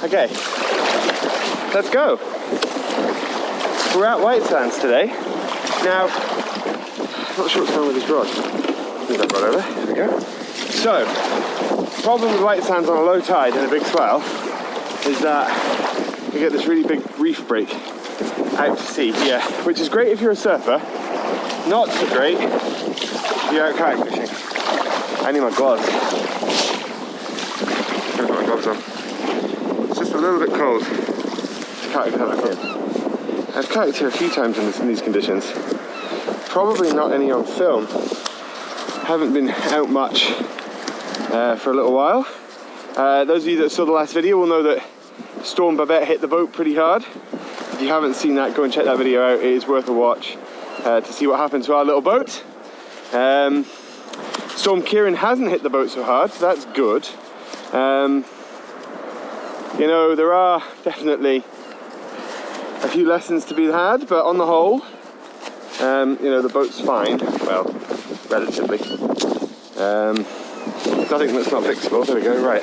Okay, let's go. We're at White Sands today. Now, I'm not sure what's going on with this rod. Move that rod over, there we go. So, the problem with White Sands on a low tide and a big swell is that you get this really big reef break out to sea here, which is great if you're a surfer, not so great if you're out kayak fishing. I need my gloves. I've got my gloves on. It's just a little bit cold. I've kayaked here a few times in these conditions. Probably not any on film. Haven't been out much for a little while. Those of you that saw the last video will know that Storm Babette hit the boat pretty hard. If you haven't seen that, go and check that video out. It is worth a watch to see what happened to our little boat. Storm Kieran hasn't hit the boat so hard, so that's good. You know, there are definitely a few lessons to be had, but on the whole, you know, the boat's fine. Well, relatively. Nothing that's not fixable. There we go, right.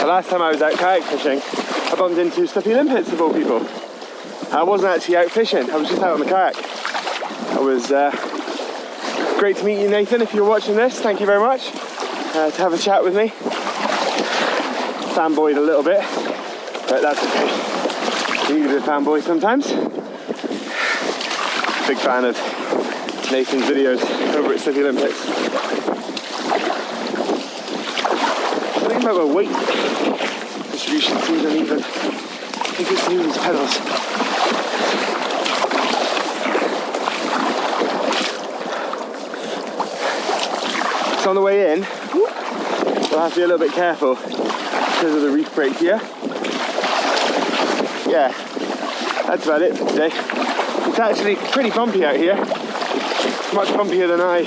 The last time I was out kayak fishing, I bumped into Slippy Limpets of all people. I wasn't actually out fishing, I was just out on the kayak. It was great to meet you, Nathan, if you're watching this. Thank you very much to have a chat with me. Fanboyed a little bit, but that's okay. You need a bit of fanboy sometimes. Big fan of Nathan's videos over at Slippy Limpets. Something about my weight distribution seems uneven. I think it's to do with these pedals. So on the way in, we'll have to be a little bit careful because of the reef break here. Yeah, that's about it for today. It's actually pretty bumpy out here. Much bumpier than I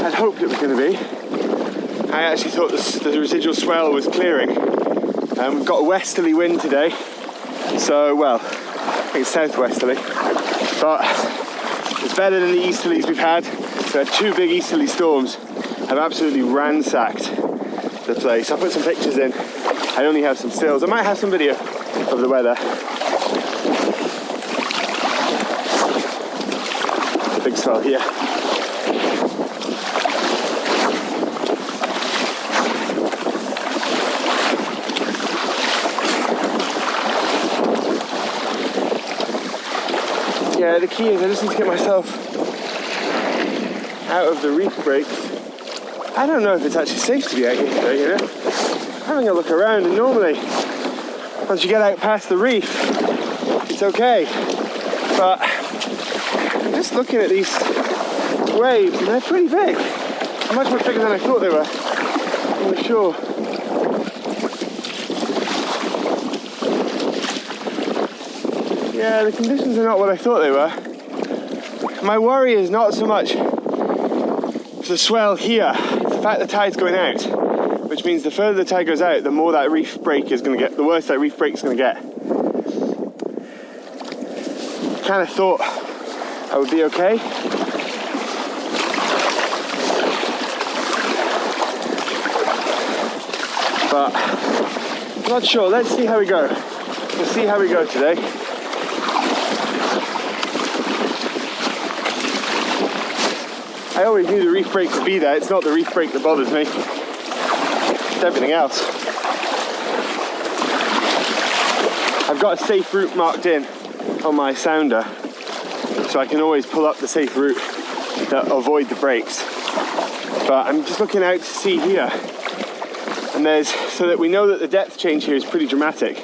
had hoped it was going to be. I actually thought the residual swell was clearing. We've got a westerly wind today. So, well, I think it's southwesterly. But it's better than the easterlies we've had. We had 2 big easterly storms. Have absolutely ransacked the place. I'll put some pictures in. I only have some stills. I might have some video of the weather. The big swell here. Yeah, the key is I just need to get myself out of the reef breaks. I don't know if it's actually safe to be out here today, you know? Having a look around, and normally once you get out past the reef, it's okay. But I'm just looking at these waves, and they're pretty big. Much more bigger than I thought they were on the shore. Yeah, the conditions are not what I thought they were. My worry is not so much the swell here, it's the fact the tide's going out, which means the further the tide goes out, the more that reef break is going to get, the worse that reef break is going to get. Kind of thought I would be okay. But I'm not sure. Let's see how we go. We'll see how we go today. I always knew the reef break would be there. It's not the reef break that bothers me. It's everything else. I've got a safe route marked in on my sounder, so I can always pull up the safe route to avoid the breaks. But I'm just looking out to sea here, and so that we know that the depth change here is pretty dramatic.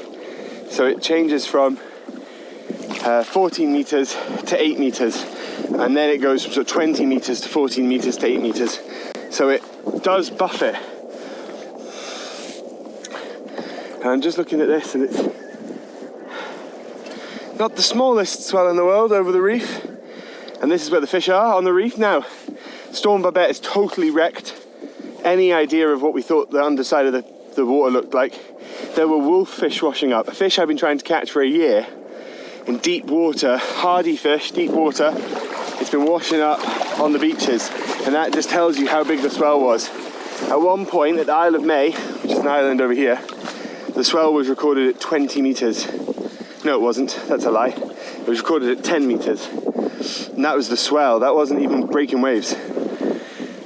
So it changes from 14 meters to 8 meters. And then it goes from sort of 20 meters to 14 meters to 8 meters. So it does buffet. And I'm just looking at this, and it's not the smallest swell in the world over the reef. And this is where the fish are, on the reef. Now, Storm Babette has totally wrecked any idea of what we thought the underside of the water looked like. There were wolf fish washing up, a fish I've been trying to catch for a year in deep water, hardy fish, deep water. it's been washing up on the beaches, and that just tells you how big the swell was. At one point at the Isle of May, which is an island over here, the swell was recorded at 20 meters. No, it wasn't, that's a lie. It was recorded at 10 meters. And that was the swell, that wasn't even breaking waves.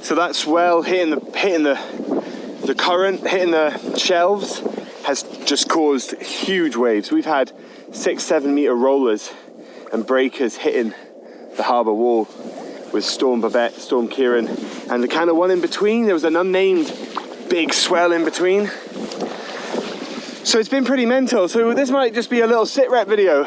So that swell hitting the current, hitting the shelves, has just caused huge waves. We've had 6-7 meter rollers and breakers hitting the harbour wall with Storm Babette, Storm Kieran, and the kind of one in between. There was an unnamed big swell in between. So it's been pretty mental. So this might just be a little sit rep video.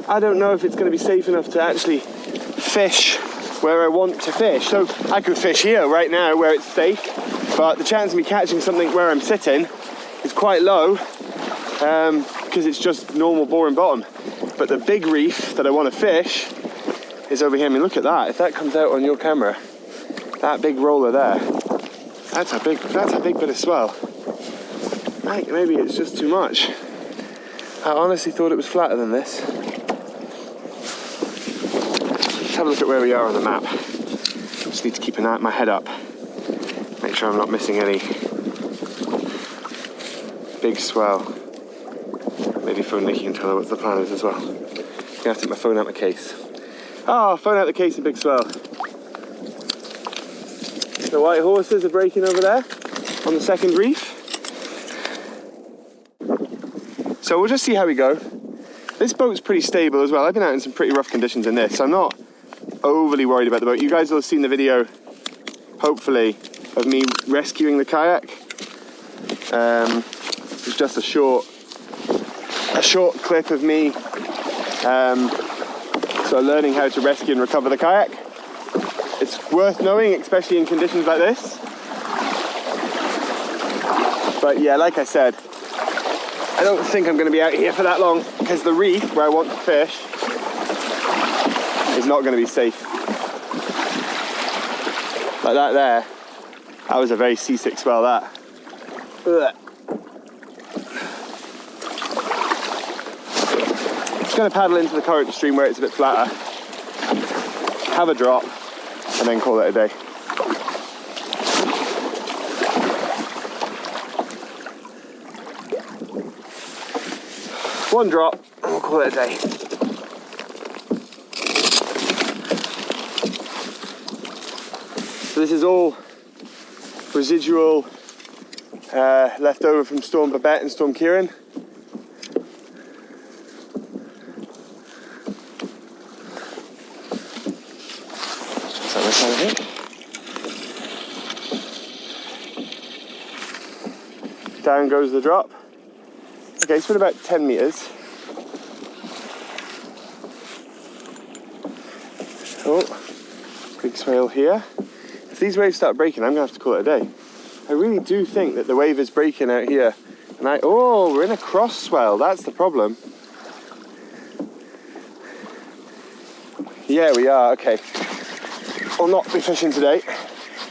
I don't know if it's going to be safe enough to actually fish where I want to fish. So I could fish here right now where it's safe, but the chance of me catching something where I'm sitting is quite low because it's just normal boring bottom. But the big reef that I want to fish is over here. I mean, look at that. If that comes out on your camera, that big roller there, that's a big bit of swell. Maybe it's just too much. I honestly thought it was flatter than this. Let's have a look at where we are on the map. Just need to keep my head up. Make sure I'm not missing any big swell. Maybe phone Nikki can tell her what the plan is as well. I'm gonna have to take my phone out my case. Oh, phone out the case and big swell. The white horses are breaking over there on the second reef. So we'll just see how we go. This boat's pretty stable as well. I've been out in some pretty rough conditions in this, so I'm not overly worried about the boat. You guys will have seen the video, hopefully, of me rescuing the kayak. It's just a short clip of me sort of learning how to rescue and recover the kayak. It's worth knowing, especially in conditions like this. But yeah, like I said, I don't think I'm going to be out here for that long because the reef where I want to fish is not going to be safe. Like that there, that was a very seasick swell, that. Ugh. Just going to paddle into the current stream where it's a bit flatter, have a drop, and then call it a day. One drop, and we'll call it a day. So this is all residual left over from Storm Babette and Storm Kieran. Down goes the drop. Okay, it's been about 10 meters. Oh, big swell here. If these waves start breaking, I'm gonna have to call it a day. I really do think that the wave is breaking out here. And oh, we're in a cross swell, that's the problem. Yeah, we are, okay. I'll not be fishing today.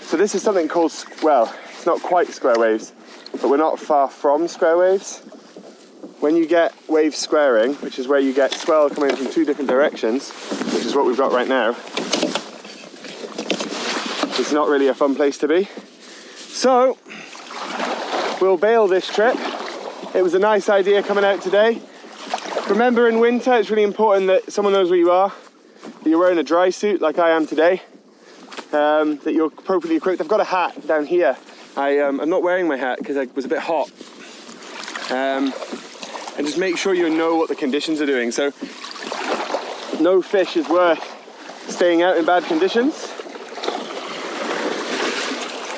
So this is something called, well, it's not quite square waves, but we're not far from square waves. When you get waves squaring, which is where you get swell coming from two different directions, which is what we've got right now, it's not really a fun place to be. So, we'll bail this trip. It was a nice idea coming out today. Remember, in winter, it's really important that someone knows where you are, that you're wearing a dry suit like I am today, that you're appropriately equipped. I've got a hat down here. I'm not wearing my hat because I was a bit hot. And just make sure you know what the conditions are doing. So no fish is worth staying out in bad conditions.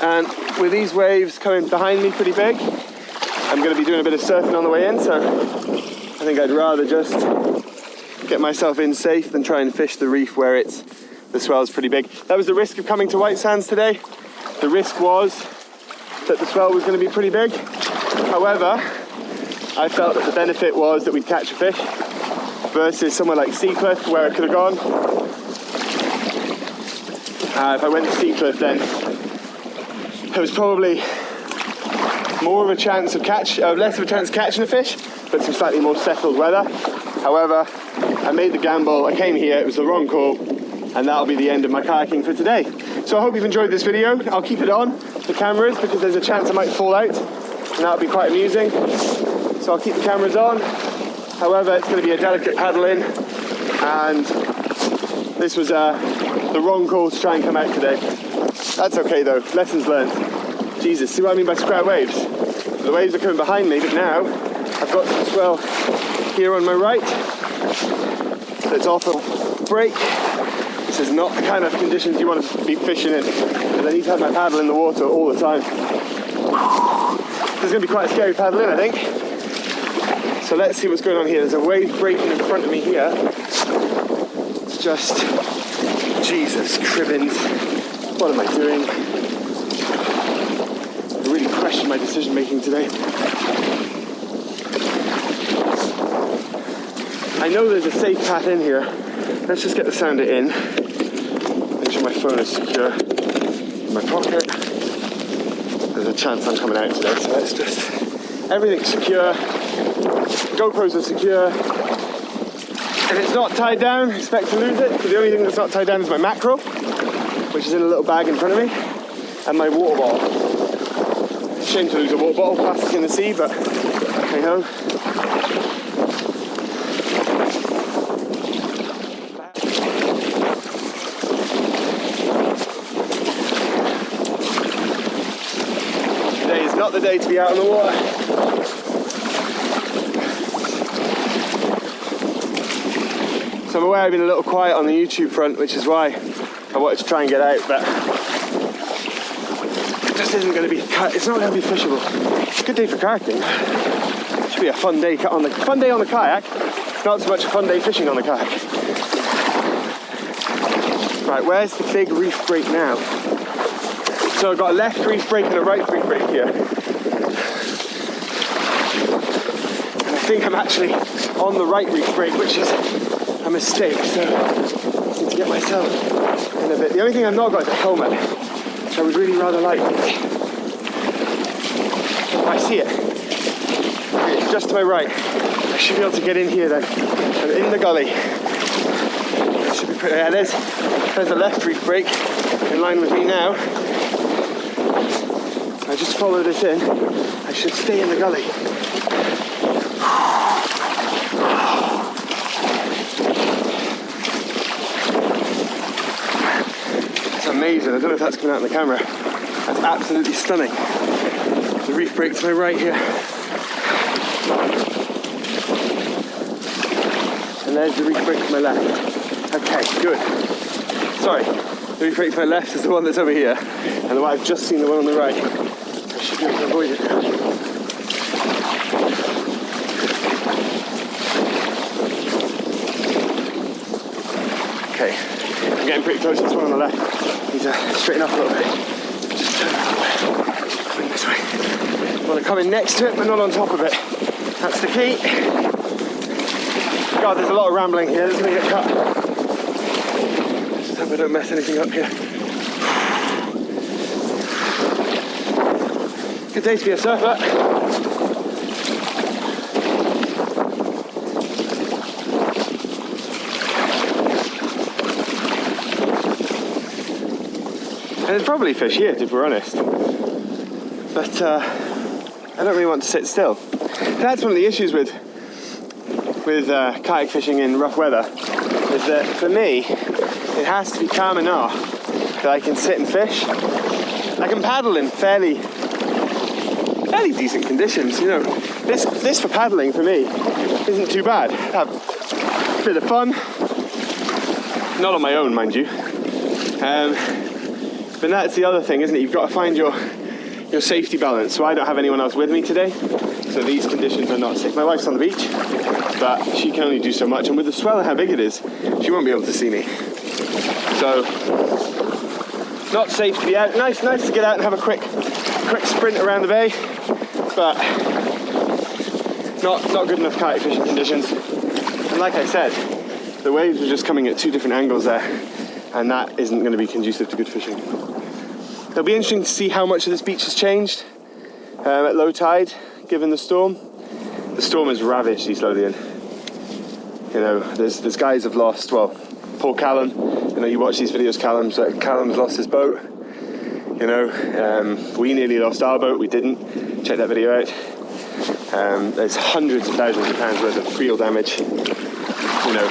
And with these waves coming behind me pretty big, I'm going to be doing a bit of surfing on the way in, so I think I'd rather just get myself in safe than try and fish the reef where the swell's pretty big. That was the risk of coming to White Sands today. The risk was that the swell was going to be pretty big. However, I felt that the benefit was that we'd catch a fish versus somewhere like Seacliff where I could have gone. If I went to Seacliff, then there was probably more of a chance of less of a chance of catching a fish, but some slightly more settled weather. However, I made the gamble, I came here, it was the wrong call. and that'll be the end of my kayaking for today. So I hope you've enjoyed this video. I'll keep it on the cameras because there's a chance I might fall out, and that'll be quite amusing. So I'll keep the cameras on. However, it's going to be a delicate paddle in, and this was the wrong call to try and come out today. That's okay though, lessons learned. Jesus, see what I mean by square waves? The waves are coming behind me, but now I've got some swell here on my right. It's off a break. This is not the kind of conditions you want to be fishing in, because I need to have my paddle in the water all the time. This is going to be quite a scary paddle in, I think. So let's see what's going on here. There's a wave breaking in front of me here. It's just, Jesus, cribbins. What am I doing? I really question my decision making today. I know there's a safe path in here. Let's just get the sounder in. Make sure my phone is secure in my pocket. There's a chance I'm coming out today, so let's just, everything's secure. GoPros are secure. If it's not tied down, expect to lose it. So the only thing that's not tied down is my mackerel, which is in a little bag in front of me, and my water bottle. Shame to lose a water bottle, plastic in the sea, but hey ho. Today is not the day to be out on the water. So I'm aware I've been a little quiet on the YouTube front, which is why I wanted to try and get out, but it just isn't going to be, it's not going to be fishable. It's a good day for kayaking. It should be a fun day on the kayak, not so much a fun day fishing on the kayak. Right, where's the big reef break now? So I've got a left reef break and a right reef break here. And I think I'm actually on the right reef break, which is a mistake, so I need to get myself in a bit. The only thing I've not got is a helmet, which I would really rather like. Oh, I see it. Okay, it's just to my right. I should be able to get in here then. I'm in the gully. It should be pretty, yeah, there's the left reef break in line with me now. I just follow this in. I should stay in the gully. Amazing. I don't know if that's coming out in the camera. That's absolutely stunning. The reef break to my right here. And there's the reef break to my left. Okay, good. Sorry, the reef break to my left is the one that's over here, and the one I've just seen, the one on the right. I should be able to avoid it now. Okay, I'm getting pretty close to this one on the left. Need to straighten up a little bit. Just turn around. Coming this way. I want to come in next to it, but not on top of it. That's the key. God, there's a lot of rambling here. This is going to get cut. Just hope I don't mess anything up here. Good day to be a surfer. And there's probably fish here, if we're honest. But I don't really want to sit still. That's one of the issues with kayak fishing in rough weather, is that for me, it has to be calm enough that I can sit and fish. I can paddle in fairly decent conditions, you know. This for paddling for me isn't too bad. I have a bit of fun. Not on my own, mind you. But that's the other thing, isn't it? You've got to find your safety balance. So I don't have anyone else with me today, so these conditions are not safe. My wife's on the beach, but she can only do so much. And with the swell and how big it is, she won't be able to see me. So, not safe to be out. Nice to get out and have a quick sprint around the bay, but not good enough kayak fishing conditions. And like I said, the waves were just coming at two different angles there, and that isn't going to be conducive to good fishing. It'll be interesting to see how much of this beach has changed at low tide, given the storm. The storm has ravaged East Lothian. You know, there's guys have lost, well, Poor Callum, you know, you watch these videos, Callum's lost his boat. You know, we nearly lost our boat, we didn't. Check that video out. There's hundreds of thousands of pounds worth of creel damage. You know,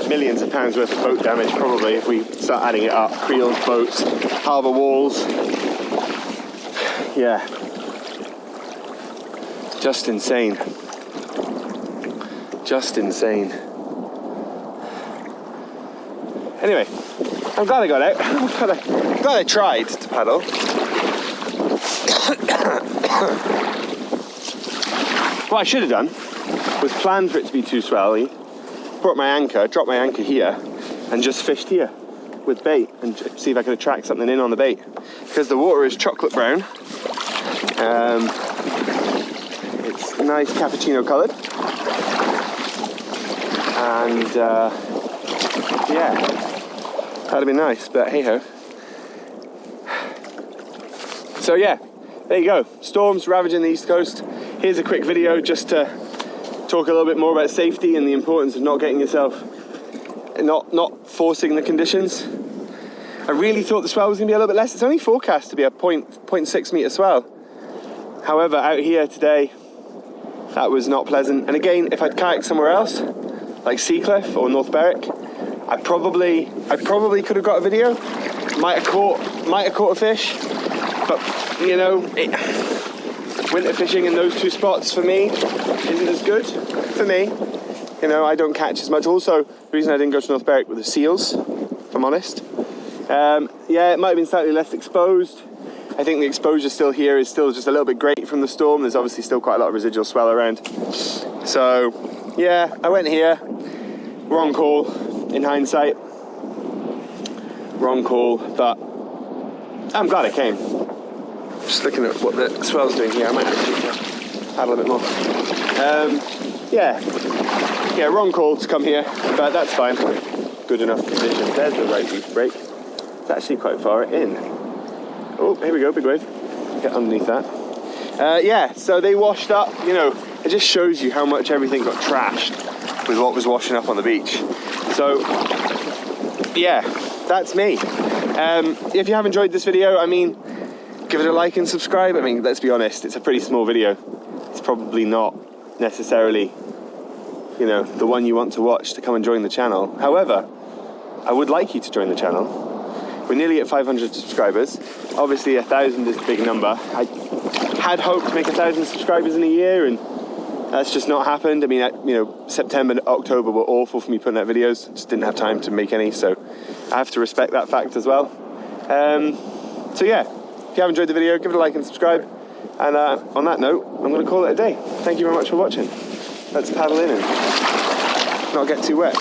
millions of pounds worth of boat damage probably if we start adding it up. Creels, boats, harbour walls. Yeah. Just insane. Just insane. Anyway, I'm glad I got out. I'm glad I tried to paddle. What I should have done was plan for it to be too swelly, brought my anchor, dropped my anchor here, and just fished here with bait and see if I could attract something in on the bait. Because the water is chocolate brown. It's nice cappuccino coloured. And yeah, that'd have been nice, but hey ho. So yeah, there you go. Storms ravaging the East Coast. Here's a quick video just to talk a little bit more about safety and the importance of not getting yourself, not forcing the conditions. I really thought the swell was going to be a little bit less. It's only forecast to be a 0.6 metre swell. However, out here today, that was not pleasant. And again, if I'd kayaked somewhere else, like Seacliff or North Berwick, I probably could have got a video. Might have caught a fish, but you know, winter fishing in those two spots for me isn't as good for me. You know, I don't catch as much. Also, the reason I didn't go to North Berwick were the seals, if I'm honest. Yeah, it might have been slightly less exposed. I think the exposure still here is still just a little bit great from the storm. There's obviously still quite a lot of residual swell around. So, yeah, I went here. Wrong call, in hindsight. Wrong call, but I'm glad I came. Just looking at what the swell's doing here, I might actually paddle a bit more. Yeah, wrong call to come here, but that's fine. Good enough condition. There's the right reef break. It's actually quite far in. Oh, here we go, big wave. Get underneath that. Yeah, so they washed up, you know, it just shows you how much everything got trashed with what was washing up on the beach. So, yeah, that's me. If you have enjoyed this video, I mean, give it a like and subscribe. I mean, let's be honest, it's a pretty small video. It's probably not necessarily, you know, the one you want to watch to come and join the channel. However, I would like you to join the channel. We're nearly at 500 subscribers. Obviously 1,000 is a big number. I had hoped to make 1,000 subscribers in a year, and that's just not happened. I mean, you know, September and October were awful for me putting out videos. Just didn't have time to make any, so I have to respect that fact as well. So yeah, if you have enjoyed the video, give it a like and subscribe. And on that note, I'm going to call it a day. Thank you very much for watching. Let's paddle in and not get too wet.